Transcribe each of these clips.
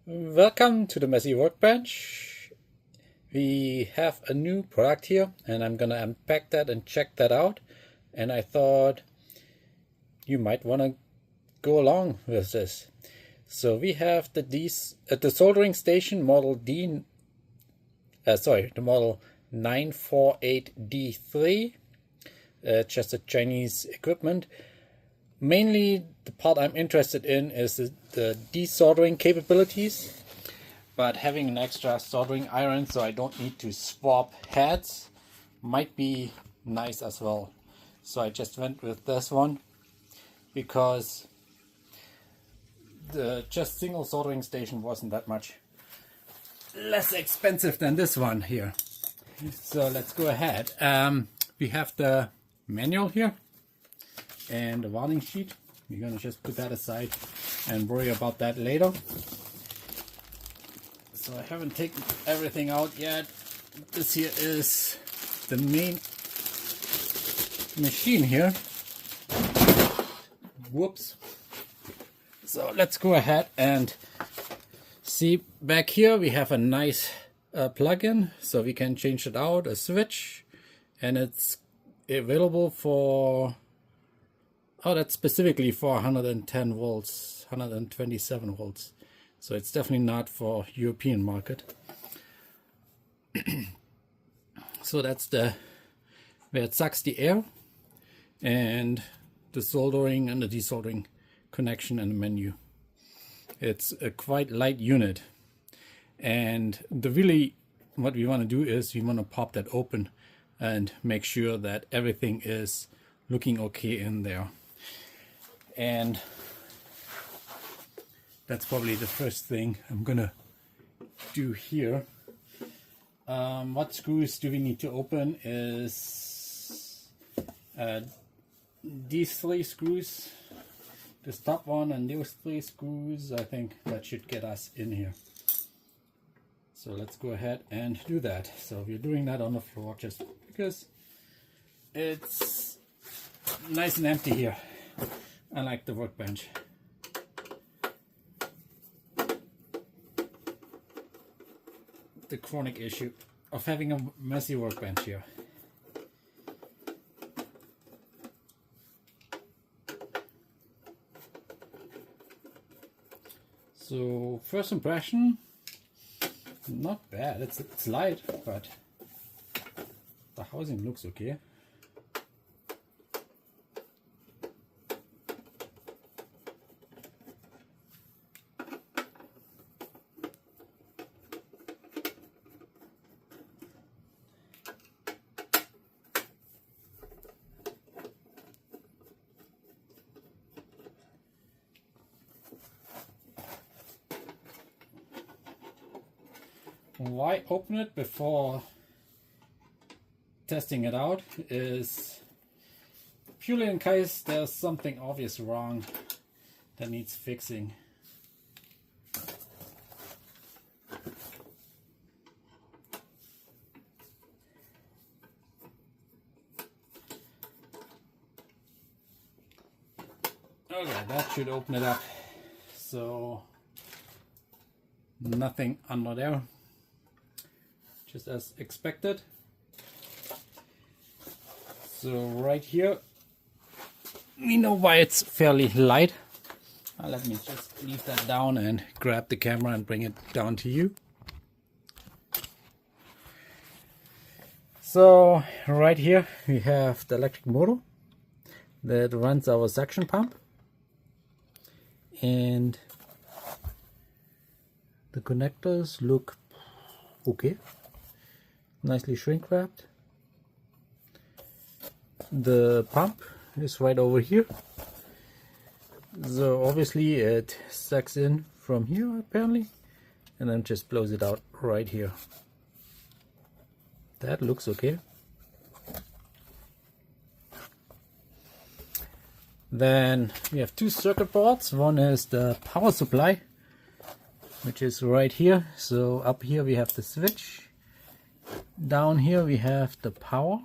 Welcome to the Messy Workbench. We have a new product here and I'm gonna unpack that and check that out, and I thought you might want to go along with this. So we have the soldering station model the model 948D3, just a Chinese equipment. Mainly the part I'm interested in is the desoldering capabilities, but having an extra soldering iron so I don't need to swap heads might be nice as well. So I just went with this one because the just single soldering station wasn't that much less expensive than this one here. So let's go ahead. We have the manual here and the warning sheet. We're gonna just put that aside and worry about that later. So I haven't taken everything out yet. This here is the main machine here. Whoops. So let's go ahead and see. Back here we have a nice plug-in, so we can change it out, a switch, and it's available for that's specifically for 110 volts, 127 volts. So it's definitely not for European market. So that's where it sucks the air, and the soldering and the desoldering connection and the menu. It's a quite light unit, and what we want to do is we want to pop that open and make sure that everything is looking okay in there. And that's probably the first thing I'm gonna do here. What screws do we need to open is these three screws, this top one and those three screws. I think that should get us in here. So let's go ahead and do that. So we're doing that on the floor just because it's nice and empty here. I like the workbench. The chronic issue of having a messy workbench here. So first impression, not bad. It's light, but the housing looks okay. Why open it before testing it out is purely in case there's something obvious wrong that needs fixing. Okay, that should open it up. So nothing under there. Just as expected. So right here we know why it's fairly light. Let me just leave that down and grab the camera and bring it down to you. So right here we have the electric motor that runs our suction pump, and the connectors look okay. Nicely shrink wrapped. The pump is right over here, so obviously it sucks in from here apparently, and then just blows it out right here. That looks okay. Then we have two circuit boards. One is the power supply, which is right here. So up here we have the switch. Down here we have the power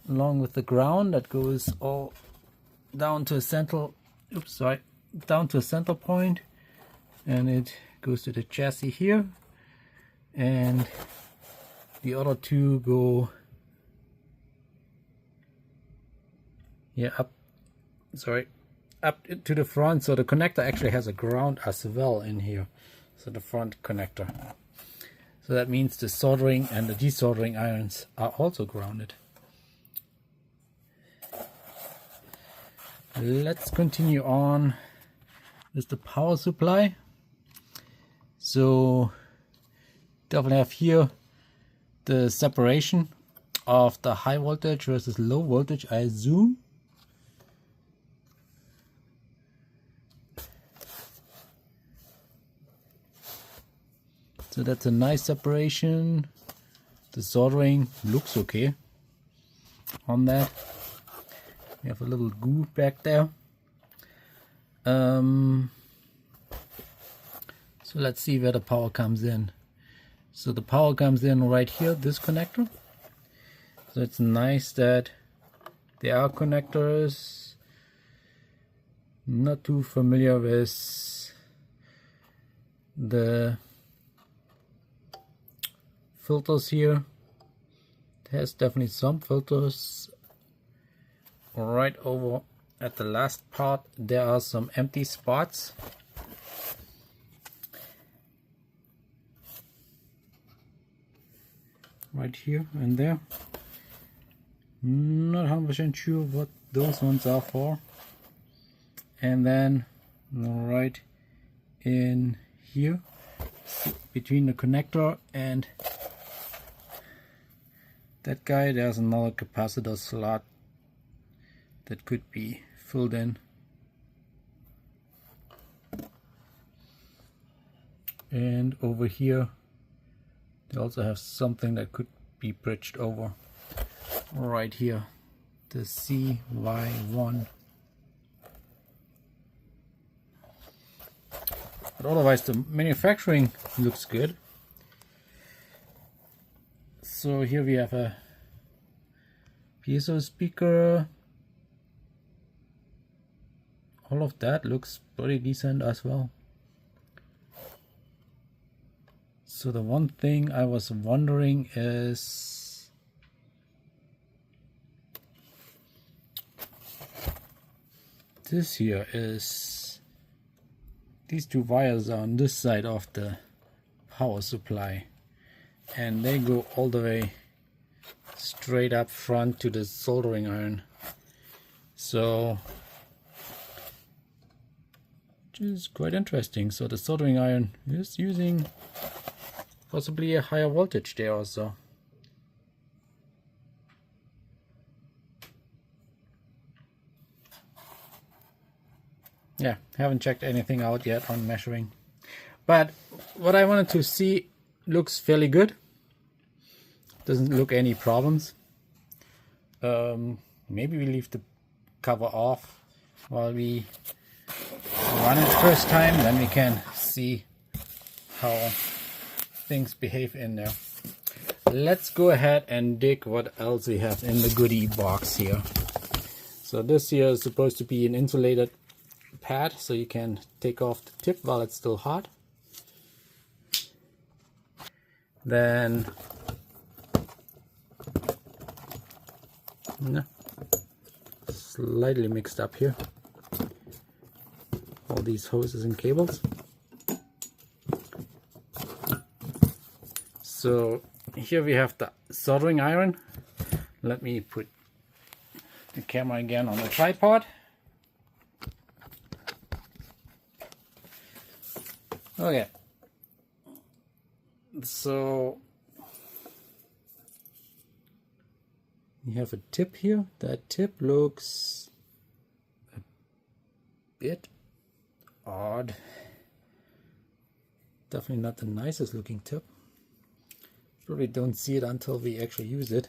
along with the ground that goes all down to a central, down to a center point and it goes to the chassis here, and the other two go up to the front. So the connector actually has a ground as well in here, so the front connector. So that means the soldering and the desoldering irons are also grounded. Let's continue on with the power supply. So definitely have here the separation of the high voltage versus low voltage, I assume. So that's a nice separation. The soldering looks okay on that. We have a little goo back there. So let's see where the power comes in. So the power comes in right here, this connector. So it's nice that there are connectors. Not too familiar with the filters here. It has definitely some filters. Right over at the last part there are some empty spots. Right here and there. Not 100% sure what those ones are for. And then right in here between the connector and that guy, there's another capacitor slot that could be filled in. And over here they also have something that could be bridged over. Right here, the CY1. But otherwise the manufacturing looks good. So here we have a piezo speaker. All of that looks pretty decent as well. So the one thing I was wondering is this here is these two wires are on this side of the power supply, and they go all the way straight up front to the soldering iron. So which is quite interesting. So the soldering iron is using possibly a higher voltage there also. Yeah, haven't checked anything out yet on measuring, but what I wanted to see looks fairly good. Doesn't look any problems. Maybe we leave the cover off while we run it first time, then we can see how things behave in there. Let's go ahead and dig what else we have in the goodie box here. So this here is supposed to be an insulated pad, so you can take off the tip while it's still hot. Then slightly mixed up here, all these hoses and cables. So here we have the soldering iron. Let me put the camera again on the tripod. Okay, so you have a tip here. That tip looks a bit odd. Definitely not the nicest looking tip. Probably don't see it until we actually use it.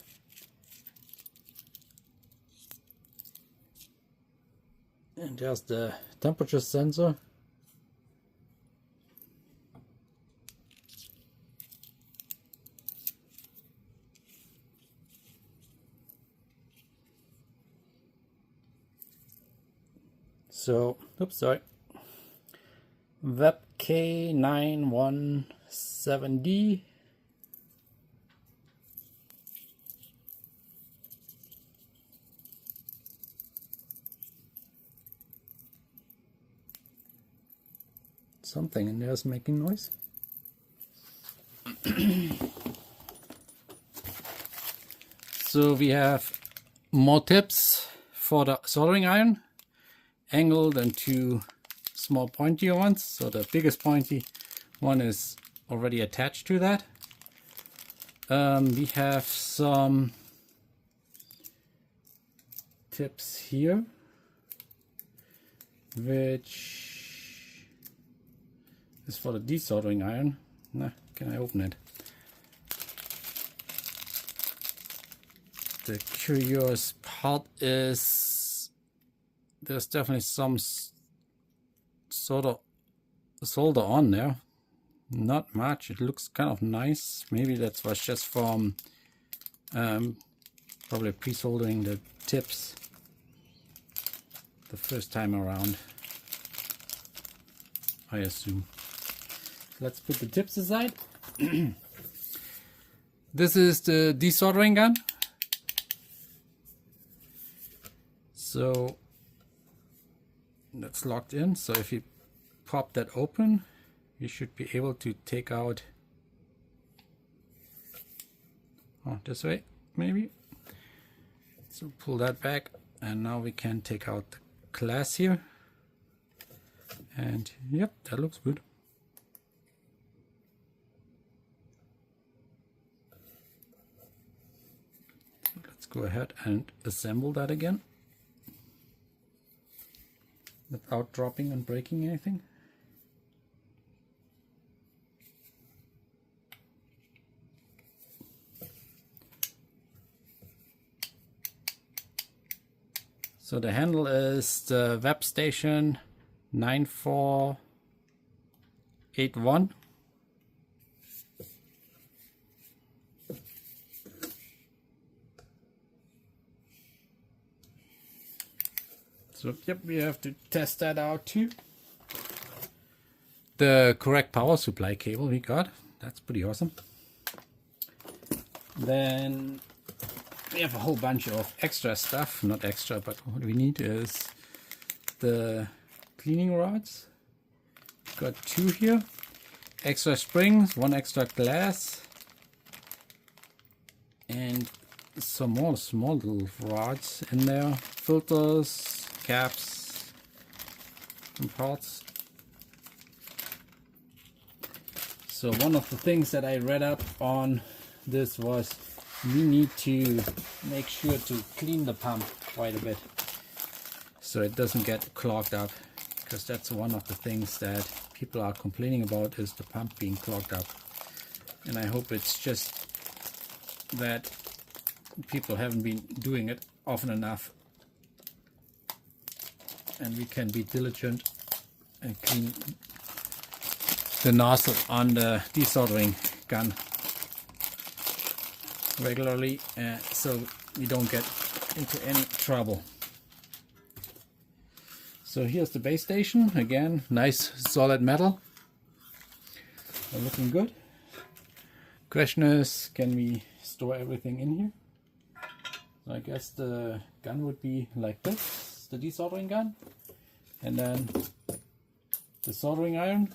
And there's the temperature sensor. So, oops, sorry. WEP 948D. Something in there is making noise. So we have more tips for the soldering iron, angled and two small pointier ones. So the biggest pointy one is already attached to that. We have some tips here, which is for the desoldering iron. Nah, can I open it? The curious part is there's definitely some sort of solder on there. Not much. It looks kind of nice. Maybe that was just from probably pre-soldering the tips the first time around, I assume. Let's put the tips aside. This is the desoldering gun. So that's locked in. So if you pop that open, you should be able to take out this way, maybe. So pull that back, and now we can take out the glass here. And yep, that looks good. Let's go ahead and assemble that again without dropping and breaking anything. So the handle is the WEP station 9481. So yep, we have to test that out too. The correct power supply cable we got. That's pretty awesome. Then we have a whole bunch of extra stuff. Not extra, but what we need is the cleaning rods. Got two here. Extra springs, one extra glass, and some more small little rods in there. Filters, caps, and parts. So one of the things that I read up on this was we need to make sure to clean the pump quite a bit so it doesn't get clogged up, because that's one of the things that people are complaining about, is the pump being clogged up. And I hope it's just that people haven't been doing it often enough, and we can be diligent and clean the nozzle on the desoldering gun regularly, so we don't get into any trouble. So here's the base station. Again, nice solid metal. They're looking good. Question is, can we store everything in here? So I guess the gun would be like this, the desoldering gun, and then the soldering iron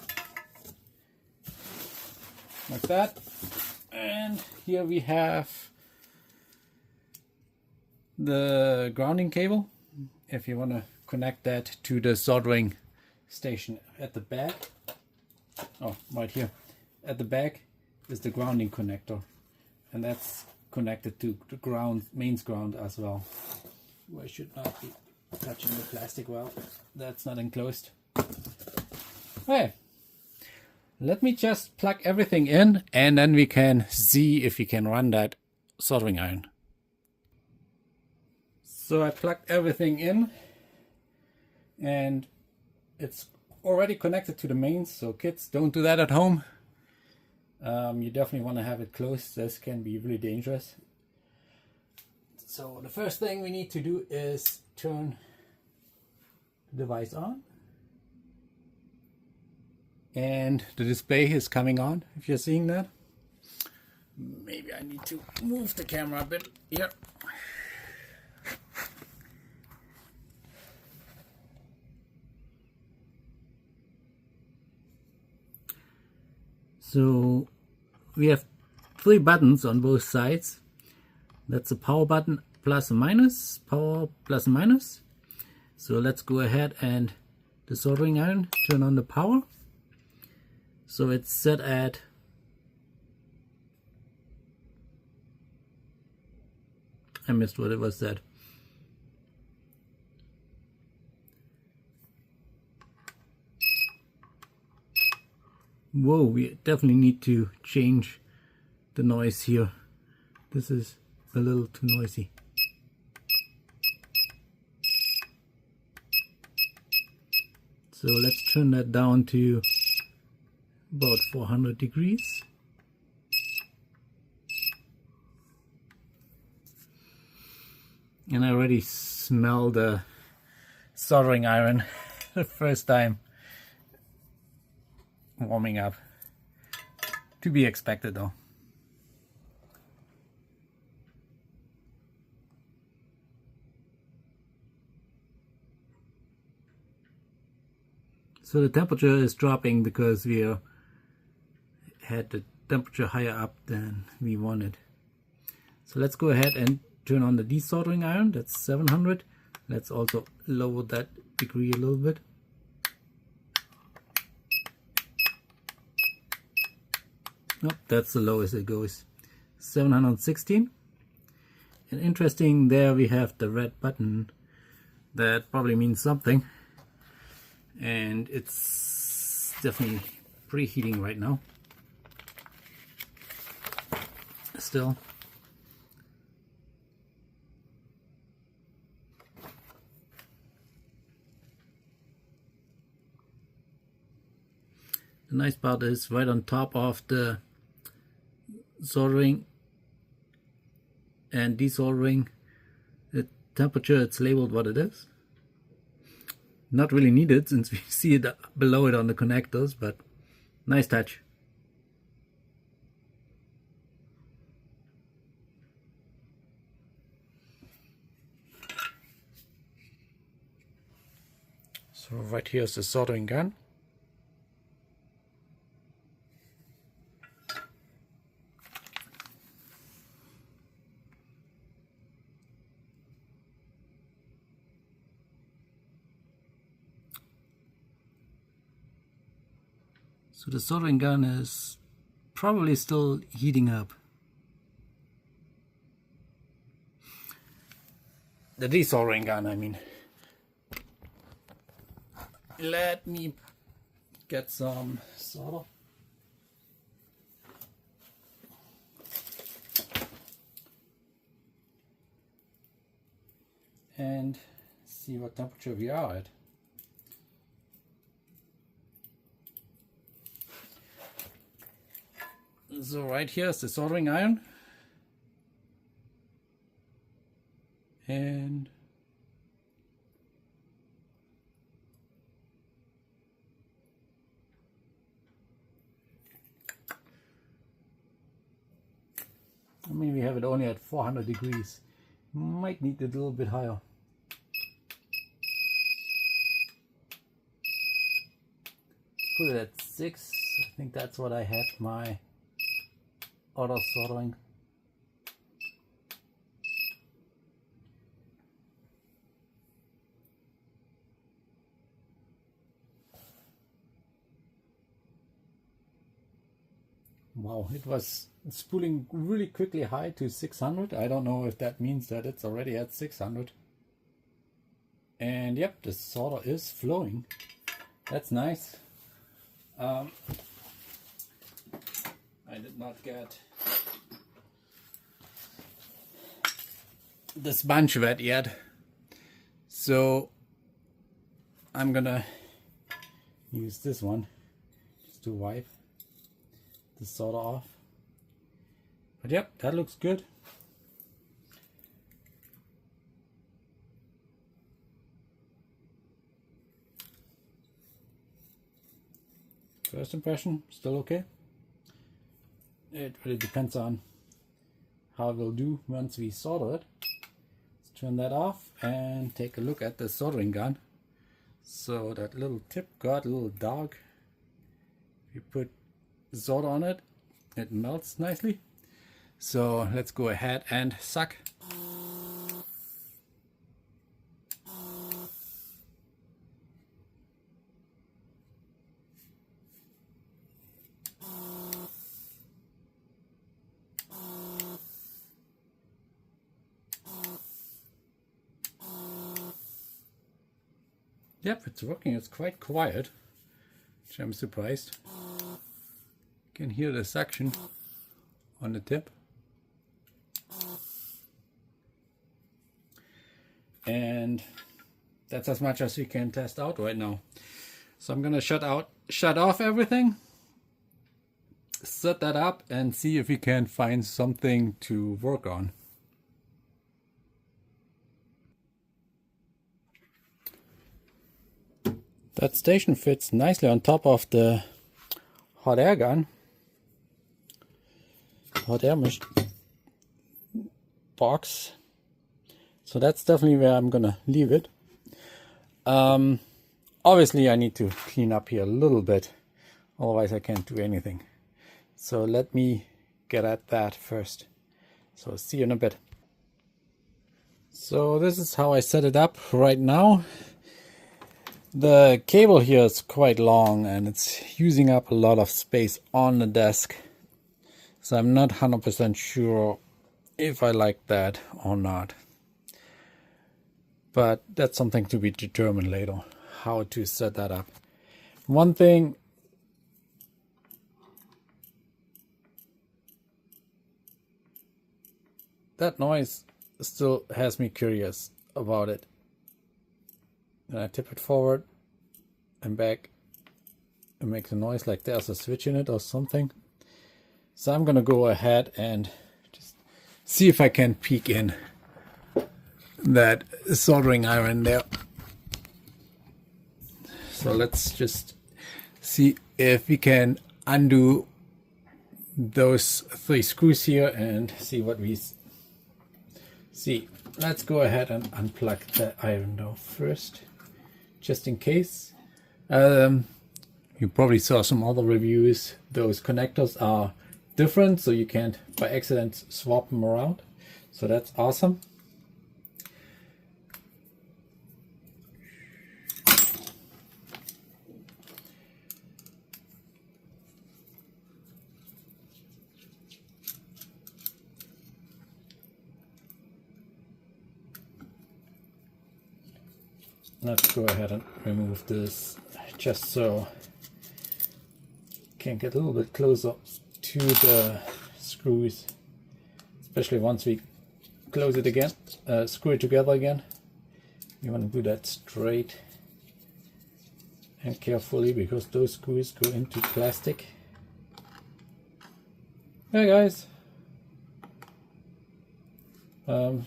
like that. And here we have the grounding cable, if you want to connect that to the soldering station at the back. Oh, right here at the back is the grounding connector, and that's connected to the ground, mains ground as well. I should not be touching the plastic well, that's not enclosed. Okay, let me just plug everything in, and then we can see if we can run that soldering iron. So I plugged everything in, and it's already connected to the mains, so kids, don't do that at home. You definitely want to have it closed. This can be really dangerous. So the first thing we need to do is turn the device on. and the display is coming on, if you're seeing that. Maybe I need to move the camera a bit here. So we have 3 buttons on both sides. That's a power button, plus and minus, power, plus and minus. So let's go ahead and the soldering iron, turn on the power. So it's set at I missed what it was set. Whoa, we definitely need to change the noise here. This is a little too noisy. So let's turn that down to about 400 degrees. And I already smell the soldering iron the first time warming up. To be expected though. So the temperature is dropping because we had the temperature higher up than we wanted. So let's go ahead and turn on the desoldering iron. That's 700. Let's also lower that degree a little bit. Nope, that's the lowest it goes. 716. And interesting, there we have the red button. That probably means something. And it's definitely preheating right now. Still. The nice part is right on top of the soldering and desoldering, the temperature, it's labeled what it is. Not really needed since we see it below it on the connectors, but nice touch. So right here is the soldering gun. So the soldering gun is probably still heating up. The desoldering gun, I mean. Let me get some solder. And see what temperature we are at. So right here is the soldering iron, and I mean we have it only at 400 degrees. Might need it a little bit higher. Put it at 6. I think that's what I had my auto soldering. Wow, it was spooling really quickly high to 600. I don't know if that means that it's already at 600. And yep, the solder is flowing. That's nice. I did not get the sponge wet yet, so I'm gonna use this one just to wipe the solder off. But yep, that looks good. First impression, still okay. It really depends on how it will do once we solder it. Let's turn that off and take a look at the soldering gun. So that little tip got a little dark. If you put solder on it, it melts nicely. So let's go ahead and suck. Yep, it's working. It's quite quiet, which I'm surprised. You can hear the suction on the tip. And that's as much as we can test out right now. So I'm gonna shut off everything, set that up, and see if we can find something to work on. That station fits nicely on top of the hot air gun, hot air box. So that's definitely where I'm gonna leave it. Obviously I need to clean up here a little bit, otherwise I can't do anything. So let me get at that first. So see you in a bit. So this is how I set it up right now. The cable here is quite long and it's using up a lot of space on the desk. So I'm not 100% sure if I like that or not. But that's something to be determined later, how to set that up. One thing that noise still has me curious about it. And I tip it forward and back and make a noise like there's a switch in it or something. So I'm gonna go ahead and just see if I can peek in that soldering iron there. So let's just see if we can undo those 3 screws here and see what we see. Let's go ahead and unplug the iron though first, just in case. You probably saw some other reviews. Those connectors are different, so you can't by accident swap them around. So that's awesome. Let's go ahead and remove this just so you can get a little bit closer to the screws, especially once we close it again, screw it together again. You want to do that straight and carefully because those screws go into plastic. Hey guys,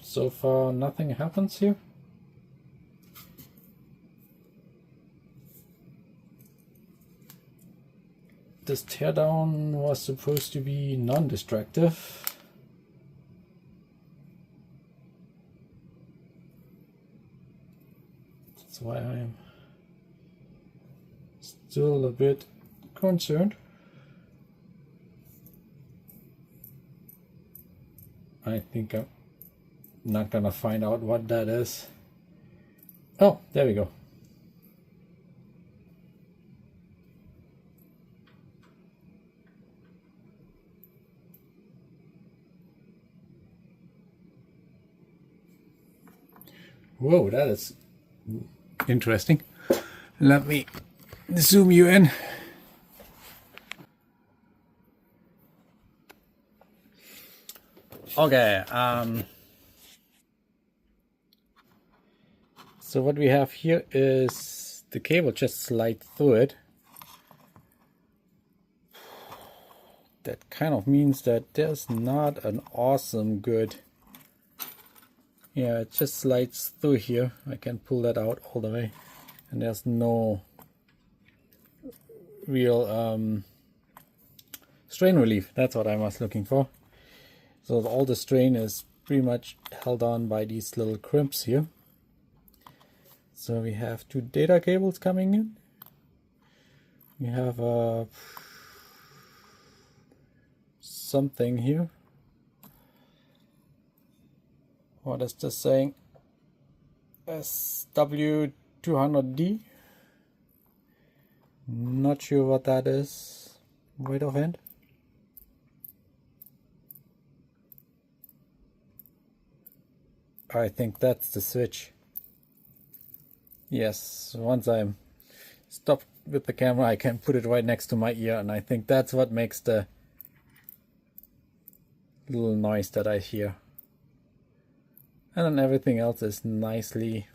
so far nothing happens here. This teardown was supposed to be non-destructive. That's why I'm still a bit concerned. I think I'm not gonna find out what that is. Oh, there we go. Whoa, that is interesting. Let me zoom you in. Okay, so what we have here is the cable just slides through it. That kind of means that there's not an awesome good. Yeah, it just slides through here. I can pull that out all the way, and there's no real strain relief. That's what I was looking for. So all the strain is pretty much held on by these little crimps here. So we have 2 data cables coming in. We have something here. What is this saying? SW200D. Not sure what that is right offhand. I think that's the switch. Yes, once I'm stopped with the camera, I can put it right next to my ear, and I think that's what makes the little noise that I hear. And then everything else is nicely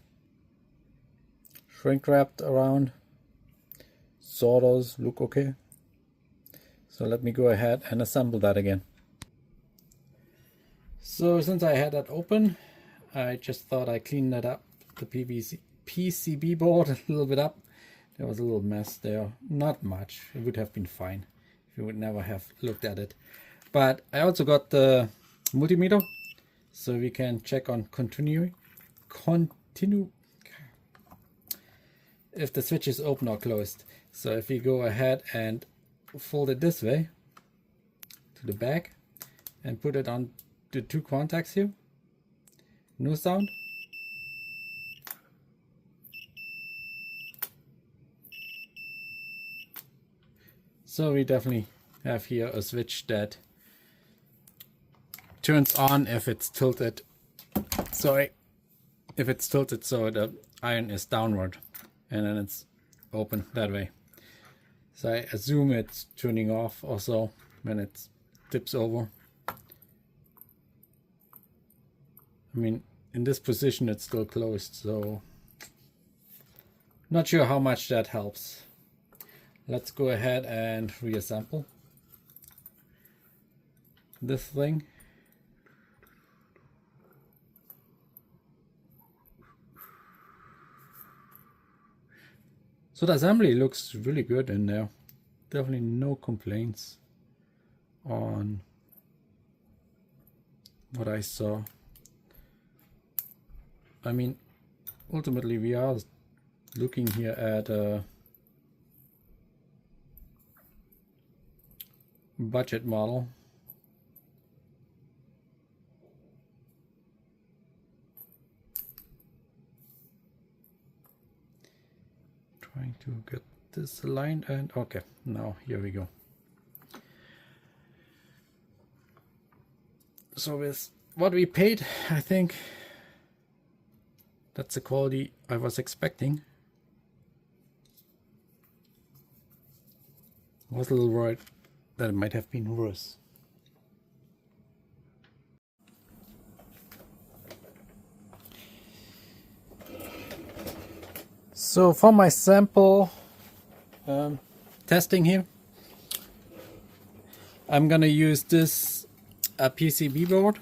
shrink wrapped around. Sawdust look okay. So let me go ahead and assemble that again. So since I had that open, I just thought I'd clean that up, the PCB board a little bit up. There was a little mess there, not much. It would have been fine if you would never have looked at it. But I also got the multimeter, so we can check on continue if the switch is open or closed. So if we go ahead and fold it this way to the back and put it on the 2 contacts here, no sound. So we definitely have here a switch that turns on if it's tilted. Sorry, if it's tilted so the iron is downward, and then it's open that way. So I assume it's turning off also when it tips over. I mean, in this position it's still closed, so not sure how much that helps. Let's go ahead and reassemble this thing. So the assembly looks really good in there. Definitely no complaints on what I saw. I mean, ultimately we are looking here at a budget model. Trying to get this aligned, and okay, now here we go. So with what we paid, I think that's the quality I was expecting. I was a little worried that it might have been worse. So for my sample testing here, I'm gonna use this PCB board.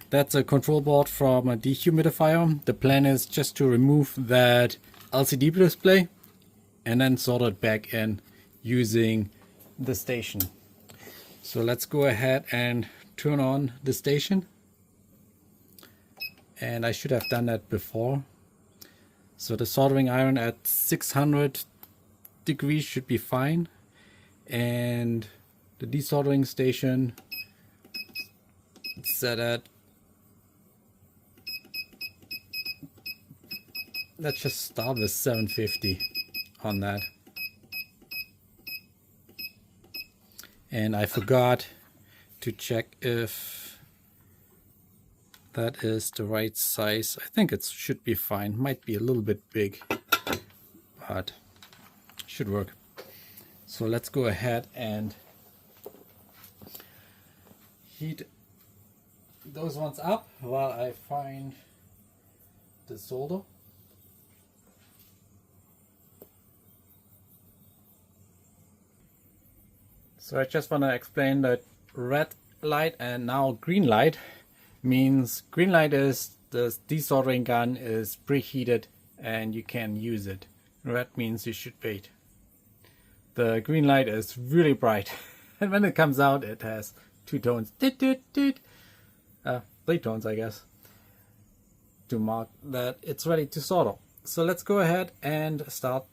That's a control board from a dehumidifier. The plan is just to remove that LCD display and then solder it back in using the station. So let's go ahead and turn on the station. And I should have done that before. So the soldering iron at 600 degrees should be fine. And the desoldering station set at, let's just start with 750 on that. And I forgot to check if that is the right size. I think it should be fine. Might be a little bit big, but should work. So let's go ahead and heat those ones up while I find the solder. So I just want to explain that red light and now green light means green light is the desoldering gun is preheated and you can use it. Red means you should wait. the green light is really bright. And when it comes out, it has two tones, 3 tones, I guess, to mark that it's ready to solder. So let's go ahead and start,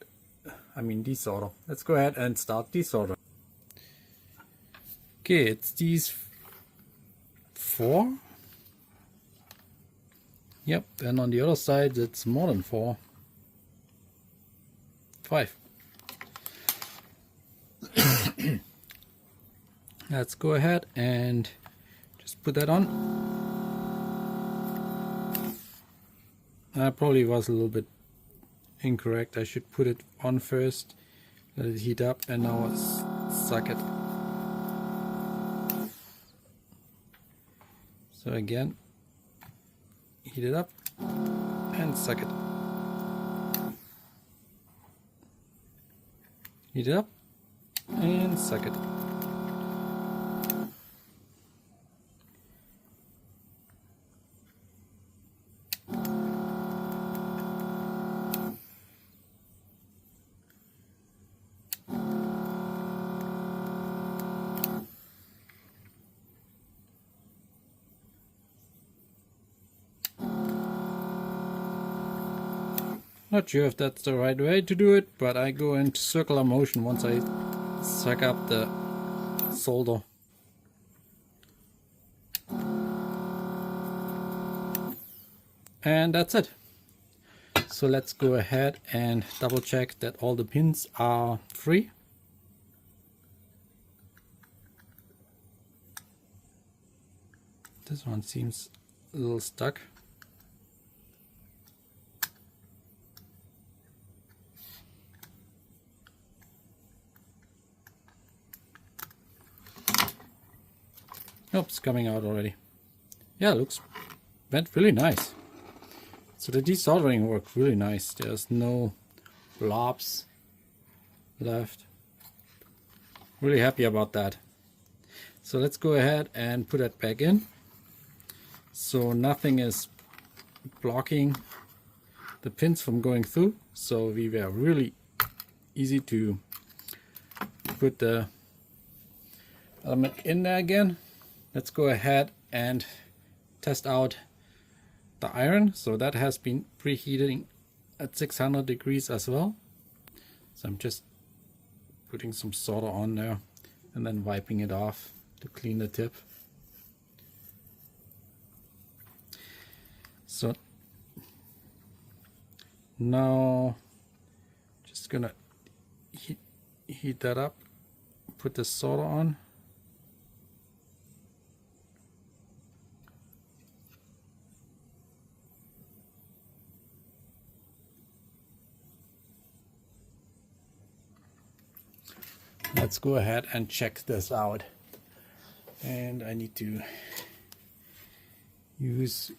desolder. Let's go ahead and start desoldering. Okay, it's these 4. Yep, and on the other side it's more than 4. 5. Let's go ahead and just put that on. That probably was a little bit incorrect. I should put it on first, let it heat up, and now suck it. So again, heat it up and suck it. Heat it up and suck it. Not sure if that's the right way to do it, but I go into circular motion once I suck up the solder. And that's it. So let's go ahead and double check that all the pins are free. This one seems a little stuck. Oops, coming out already. Yeah, went really nice. So the desoldering worked really nice. There's no blobs left. Really happy about that. So let's go ahead and put that back in. So nothing is blocking the pins from going through. So we were really easy to put the element in there again. Let's go ahead and test out the iron. So that has been preheating at 600 degrees as well. So I'm just putting some solder on there and then wiping it off to clean the tip. So now just gonna heat that up, put the solder on. Let's go ahead and check this out. And I need to use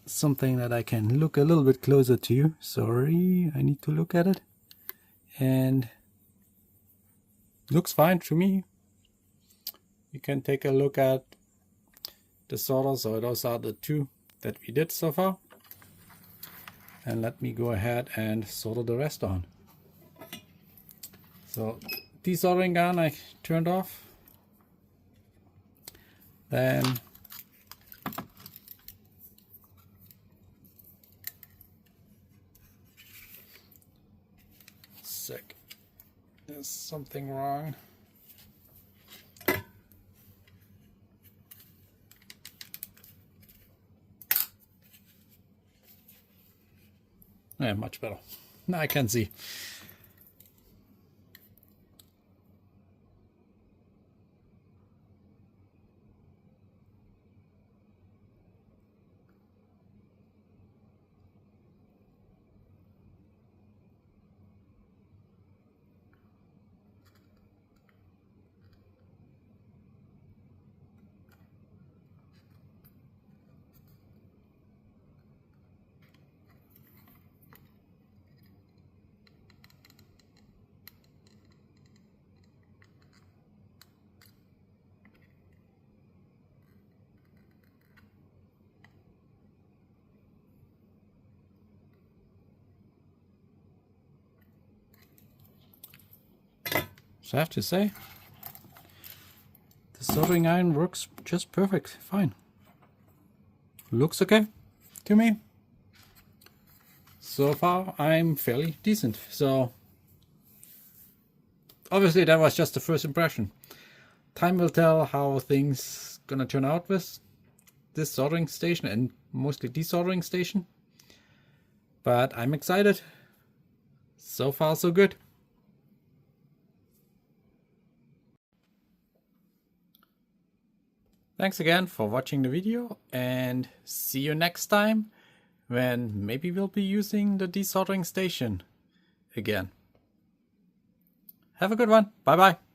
something that I can look a little bit closer to you. Sorry, I need to look at it. And looks fine to me. You can take a look at the solder. So those are the 2 that we did so far. And let me go ahead and solder the rest on. So desoldering gun I turned off. Then there's something wrong. Yeah, much better. Now I can see. So I have to say, the soldering iron works just perfect, fine. Looks okay to me. So far I'm fairly decent. So obviously that was just the first impression. Time will tell how things gonna turn out with this soldering station and mostly desoldering station. But I'm excited. So far so good. Thanks again for watching the video, and see you next time when maybe we'll be using the desoldering station again. Have a good one. Bye bye.